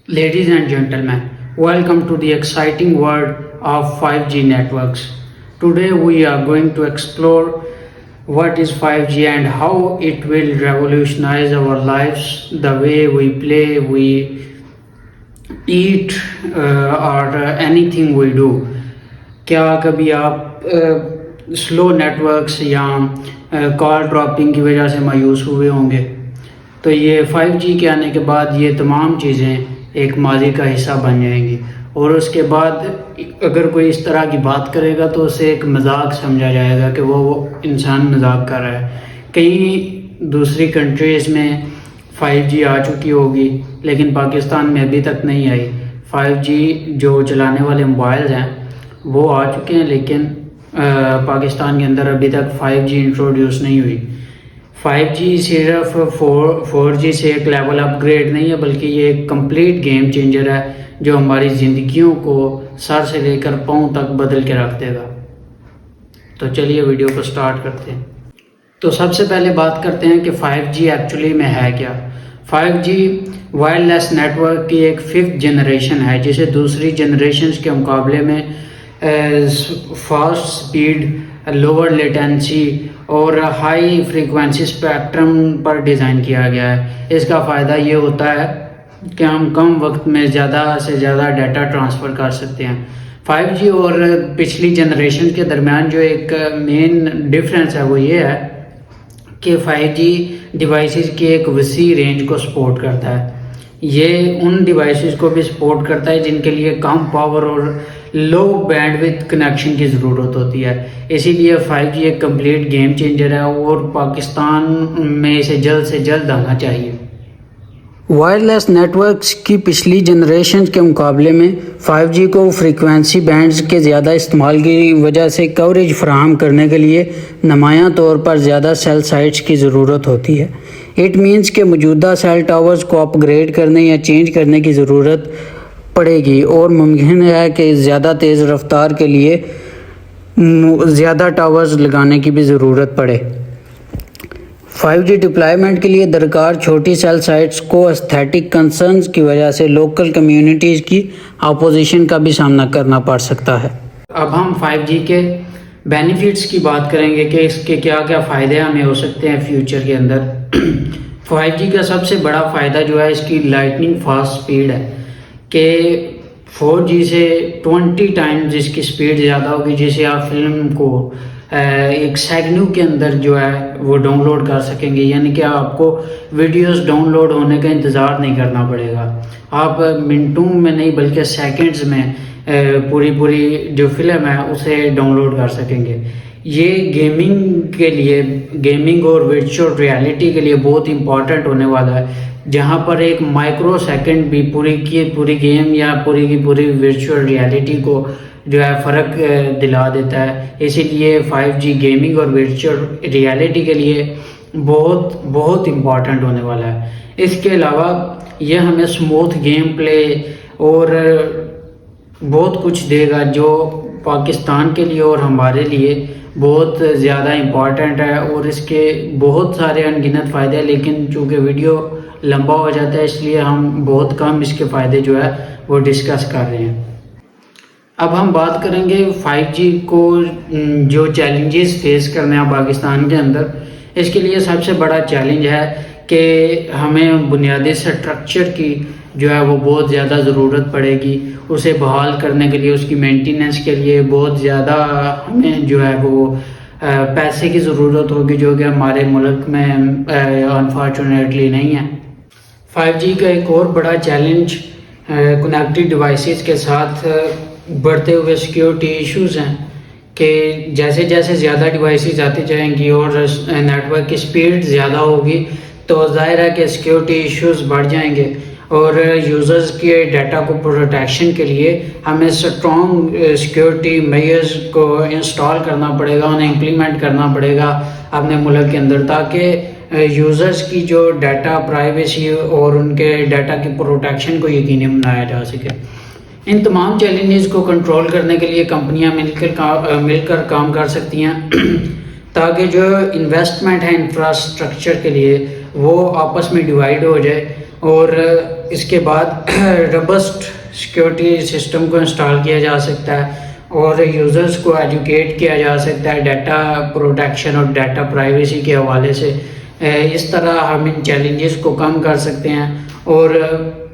Ladies and gentlemen, welcome to the exciting world of 5G networks. Today we are going to explore what is 5G and how it will revolutionize our lives, the way we play, we eat or anything we do. کیا کبھی آپ سلو networks یا کال dropping کی وجہ سے مایوس ہوئے ہوں گے؟ تو یہ 5G کے آنے کے بعد یہ تمام چیزیں ایک ماضی کا حصہ بن جائیں گی، اور اس کے بعد اگر کوئی اس طرح کی بات کرے گا تو اسے ایک مذاق سمجھا جائے گا کہ وہ انسان مذاق کر رہا ہے۔ کئی دوسری کنٹریز میں 5G آ چکی ہوگی لیکن پاکستان میں ابھی تک نہیں آئی۔ 5G جو چلانے والے موبائلز ہیں وہ آ چکے ہیں لیکن پاکستان کے اندر ابھی تک 5G انٹروڈیوس نہیں ہوئی۔ 5G صرف 4G سے ایک لیول اپ گریڈ نہیں ہے، بلکہ یہ ایک کمپلیٹ گیم چینجر ہے جو ہماری زندگیوں کو سر سے لے کر پاؤں تک بدل کے رکھ دے گا۔ تو چلیے ویڈیو کو سٹارٹ کرتے ہیں۔ تو سب سے پہلے بات کرتے ہیں کہ 5G ایکچولی میں ہے کیا۔ 5G وائرلیس نیٹورک کی ایک 5th جنریشن ہے جسے دوسری جنریشنز کے مقابلے میں فاسٹ سپیڈ، لوور لیٹنسی اور ہائی فریکوینسی اسپیکٹرم پر ڈیزائن کیا گیا ہے۔ اس کا فائدہ یہ ہوتا ہے کہ ہم کم وقت میں زیادہ سے زیادہ ڈیٹا ٹرانسفر کر سکتے ہیں۔ 5G اور پچھلی جنریشن کے درمیان جو ایک مین ڈفرینس ہے وہ یہ ہے کہ 5G ڈیوائسز کی ایک وسیع رینج کو سپورٹ کرتا ہے۔ یہ ان ڈیوائسز کو بھی سپورٹ کرتا ہے جن کے لیے کم پاور اور لو بینڈ وتھ کنیکشن کی ضرورت ہوتی ہے۔ اسی لیے 5G ایک کمپلیٹ گیم چینجر ہے اور پاکستان میں اسے جلد سے جلد آنا چاہیے۔ وائرلیس نیٹورکس کی پچھلی جنریشن کے مقابلے میں 5G کو فریکوینسی بینڈز کے زیادہ استعمال کی وجہ سے کوریج فراہم کرنے کے لیے نمایاں طور پر زیادہ سیل سائٹس کی ضرورت ہوتی ہے۔ اٹ مینس کہ موجودہ سیل ٹاورز کو اپ گریڈ کرنے یا چینج کرنے کی ضرورت پڑے گی، اور ممکن ہے کہ زیادہ تیز رفتار کے لیے زیادہ ٹاورز لگانے کی بھی ضرورت پڑے۔ 5G ڈپلائمنٹ کے لیے درکار چھوٹی سیل سائٹس کو ایستھیٹک کنسرنز کی وجہ سے لوکل کمیونٹیز کی اپوزیشن کا بھی سامنا کرنا پڑ سکتا ہے۔ اب ہم 5G کے بینیفٹس کی بات کریں گے کہ اس کے کیا کیا فائدے ہمیں ہو سکتے ہیں فیوچر کے اندر۔ 5G کا سب سے بڑا فائدہ جو ہے اس کی لائٹننگ فاسٹ سپیڈ ہے کہ 4G سے 20 ٹائمز اس کی سپیڈ زیادہ ہوگی، جسے آپ فلم کو ایک سیکنڈ کے اندر جو ہے وہ ڈاؤن لوڈ کر سکیں گے، یعنی کہ آپ کو ویڈیوز ڈاؤن لوڈ ہونے کا انتظار نہیں کرنا پڑے گا۔ آپ منٹوں میں نہیں بلکہ سیکنڈز میں پوری جو فلم ہے اسے ڈاؤن لوڈ کر سکیں گے۔ یہ گیمنگ اور ورچوئل ریالٹی کے لیے بہت امپورٹنٹ ہونے والا ہے، جہاں پر ایک مائکرو سیکنڈ بھی پوری گیم یا پوری کی پوری ورچوئل ریالٹی کو جو ہے فرق دلا دیتا ہے۔ اسی لیے 5G گیمنگ اور ورچوئل ریالٹی کے لیے بہت امپورٹنٹ ہونے والا ہے۔ اس کے علاوہ یہ ہمیں اسموتھ گیم پلے اور بہت کچھ دے گا جو پاکستان کے لیے اور ہمارے لیے بہت زیادہ امپورٹنٹ ہے، اور اس کے بہت سارے انگنت فائدے ہیں، لیکن چونکہ ویڈیو لمبا ہو جاتا ہے اس لیے ہم بہت کم اس کے فائدے جو ہے وہ ڈسکس کر رہے ہیں۔ اب ہم بات کریں گے 5G کو جو چیلنجز فیس کرنے ہیں پاکستان کے اندر۔ اس کے لیے سب سے بڑا چیلنج ہے کہ ہمیں بنیادی اسٹرکچر کی جو ہے وہ بہت زیادہ ضرورت پڑے گی۔ اسے بحال کرنے کے لیے، اس کی مینٹیننس کے لیے بہت زیادہ ہمیں جو ہے وہ پیسے کی ضرورت ہوگی، جو کہ ہمارے ملک میں انفارچونیٹلی نہیں ہے۔ 5G کا ایک اور بڑا چیلنج کنیکٹڈ ڈیوائسز کے ساتھ بڑھتے ہوئے سیکیورٹی ایشوز ہیں کہ جیسے جیسے زیادہ ڈیوائسز آتی جائیں گی اور نیٹورک کی سپیڈ زیادہ ہوگی تو ظاہر ہے کہ سیکیورٹی ایشوز بڑھ جائیں گے، اور یوزرز کے ڈیٹا کو پروٹیکشن کے لیے ہمیں اسٹرانگ سیکیورٹی میئرز کو انسٹال کرنا پڑے گا، انہیں امپلیمنٹ کرنا پڑے گا اپنے ملک کے اندر، تاکہ یوزرز کی جو ڈیٹا پرائیویسی اور ان کے ڈیٹا کی پروٹیکشن کو یقینی بنایا جا سکے۔ ان تمام چیلنجز کو کنٹرول کرنے کے لیے کمپنیاں مل کر کام کر سکتی ہیں تاکہ جو انویسٹمنٹ ہے انفراسٹرکچر کے لیے وہ آپس میں ڈیوائڈ ہو جائے، اور اس کے بعد ربسٹ سیکیورٹی سسٹم کو انسٹال کیا جا سکتا ہے اور یوزرز کو ایجوکیٹ کیا جا سکتا ہے ڈیٹا پروٹیکشن اور ڈیٹا پرائیویسی کے حوالے سے. اس طرح ہم ان چیلنجز کو کم کر سکتے ہیں اور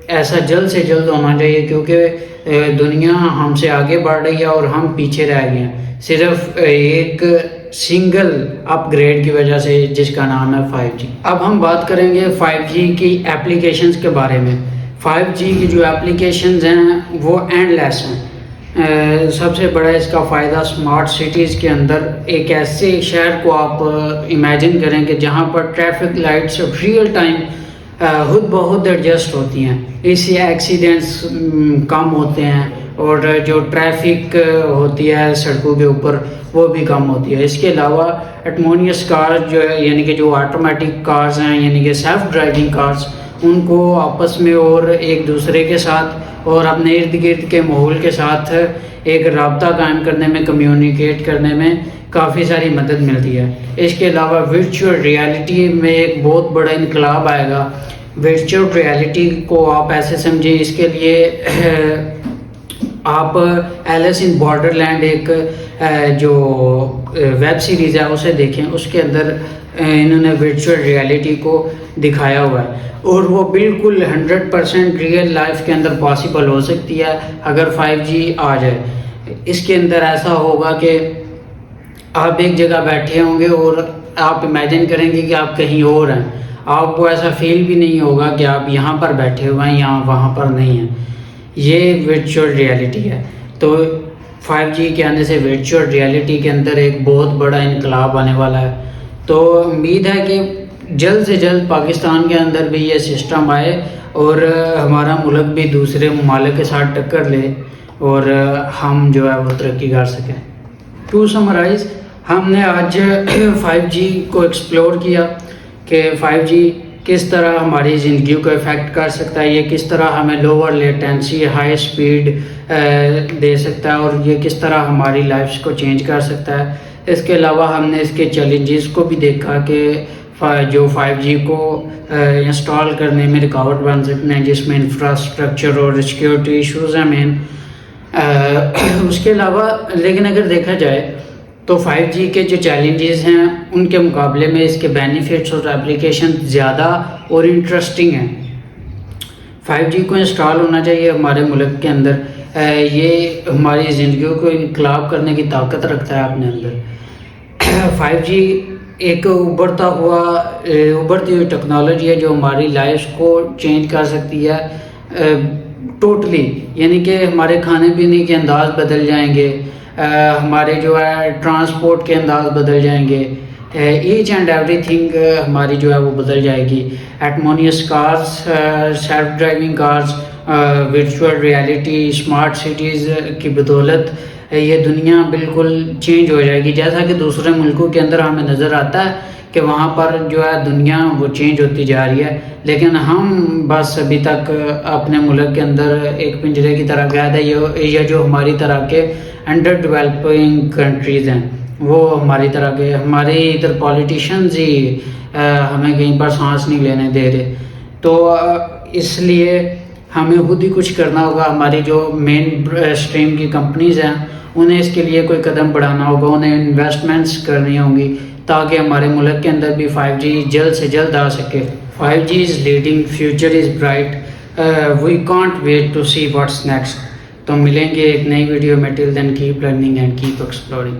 ایسا جلد سے جلد ہونا چاہیے کیونکہ دنیا ہم سے آگے بڑھ رہی ہے اور ہم پیچھے رہ گئے ہیں صرف ایک سنگل اپ گریڈ کی وجہ سے جس کا نام ہے 5G. اب ہم بات کریں گے 5G کی اپلیکیشنز کے بارے میں. 5G کی جو اپلیکیشنز ہیں وہ اینڈ لیس ہیں. سب سے بڑا اس کا فائدہ اسمارٹ سٹیز کے اندر ایک ایسے شہر کو آپ امیجن کریں کہ جہاں پر ٹریفک لائٹس ریئل ٹائم خود بخود ایڈجسٹ ہوتی ہیں. اس سے ایکسیڈنٹس کم ہوتے ہیں اور جو ٹریفک ہوتی ہے سڑکوں کے اوپر وہ بھی کم ہوتی ہے. اس کے علاوہ ایٹمونیس کارز جو ہے یعنی کہ جو آٹومیٹک کارز ہیں یعنی کہ سیلف ڈرائیونگ کارز ان کو آپس میں اور ایک دوسرے کے ساتھ اور اپنے ارد گرد کے ماحول کے ساتھ ایک رابطہ قائم کرنے میں کمیونیکیٹ کرنے میں کافی ساری مدد ملتی ہے. اس کے علاوہ ورچوئل ریالٹی میں ایک بہت بڑا انقلاب آئے گا. ورچوئل ریالٹی کو آپ ایسے سمجھیں اس کے لیے آپ ایلس ان بارڈر لینڈ ایک جو ویب سیریز ہے اسے دیکھیں. اس کے اندر انہوں نے ورچوئل ریالٹی کو دکھایا ہوا ہے اور وہ بالکل 100% ریئل لائف کے اندر پاسبل ہو سکتی ہے اگر 5G آ جائے. اس کے اندر ایسا ہوگا کہ آپ ایک جگہ بیٹھے ہوں گے اور آپ امیجن کریں گے کہ آپ کہیں اور ہیں. آپ کو ایسا فیل بھی نہیں ہوگا کہ آپ یہاں پر بیٹھے ہوئے ہیں یا وہاں پر نہیں ہیں. یہ ورچوئل ریالٹی ہے. تو 5G کے آنے سے ورچوئل ریالٹی کے اندر ایک بہت بڑا انقلاب آنے والا ہے. تو امید ہے کہ جلد سے جلد پاکستان کے اندر بھی یہ سسٹم آئے اور ہمارا ملک بھی دوسرے ممالک کے ساتھ ٹکر لے اور ہم جو ہے وہ ترقی کر سکیں. ٹو سمرائز ہم نے آج 5G کو ایکسپلور کیا کہ 5G کس طرح ہماری زندگی کو افیکٹ کر سکتا ہے, یہ کس طرح ہمیں لوور لیٹنسی ہائی سپیڈ دے سکتا ہے اور یہ کس طرح ہماری لائفز کو چینج کر سکتا ہے. اس کے علاوہ ہم نے اس کے چیلنجز کو بھی دیکھا کہ جو 5G کو انسٹال کرنے میں رکاوٹ بن سکتے ہیں جس میں انفراسٹرکچر اور سیکیورٹی ایشوز ہیں مین. اس کے علاوہ لیکن اگر دیکھا جائے تو 5G کے جو چیلنجز ہیں ان کے مقابلے میں اس کے بینیفٹس اور اپلیکیشن زیادہ اور انٹرسٹنگ ہیں. 5G کو انسٹال ہونا چاہیے ہمارے ملک کے اندر. یہ ہماری زندگیوں کو انقلاب کرنے کی طاقت رکھتا ہے اپنے اندر. 5G ایک ابھرتی ہوئی ٹیکنالوجی ہے جو ہماری لائف کو چینج کر سکتی ہے ٹوٹلی. یعنی کہ ہمارے کھانے پینے کے انداز بدل جائیں گے, ہمارے جو ہے ٹرانسپورٹ کے انداز بدل جائیں گے, ایچ اینڈ ایوری تھنگ ہماری جو ہے وہ بدل جائے گی. Autonomous cars, self driving cars, virtual reality, smart cities کی بدولت یہ دنیا بالکل چینج ہو جائے گی. جیسا کہ دوسرے ملکوں کے اندر ہمیں نظر آتا ہے کہ وہاں پر جو ہے دنیا وہ چینج ہوتی جا رہی ہے, لیکن ہم بس ابھی تک اپنے ملک کے اندر ایک پنجرے کی طرح قید ہے. یہ جو ہماری طرح کے انڈر ڈیولپنگ کنٹریز ہیں وہ ہماری طرح کے ہمارے ادھر پولیٹیشنز ہی ہمیں کہیں پر سانس نہیں لینے دے رہے. تو اس لیے ہمیں خود ہی کچھ کرنا ہوگا. ہماری جو مین اسٹریم کی کمپنیز ہیں انہیں اس کے لیے کوئی قدم بڑھانا ہوگا, انہیں انویسٹمنٹس کرنی ہوں گی تاکہ ہمارے ملک کے اندر بھی 5G جلد سے جلد آ سکے. 5G is leading, future is bright, we can't wait to see what's next. تو ملیں گے ایک نئی ویڈیو میں. Till then keep learning and keep exploring.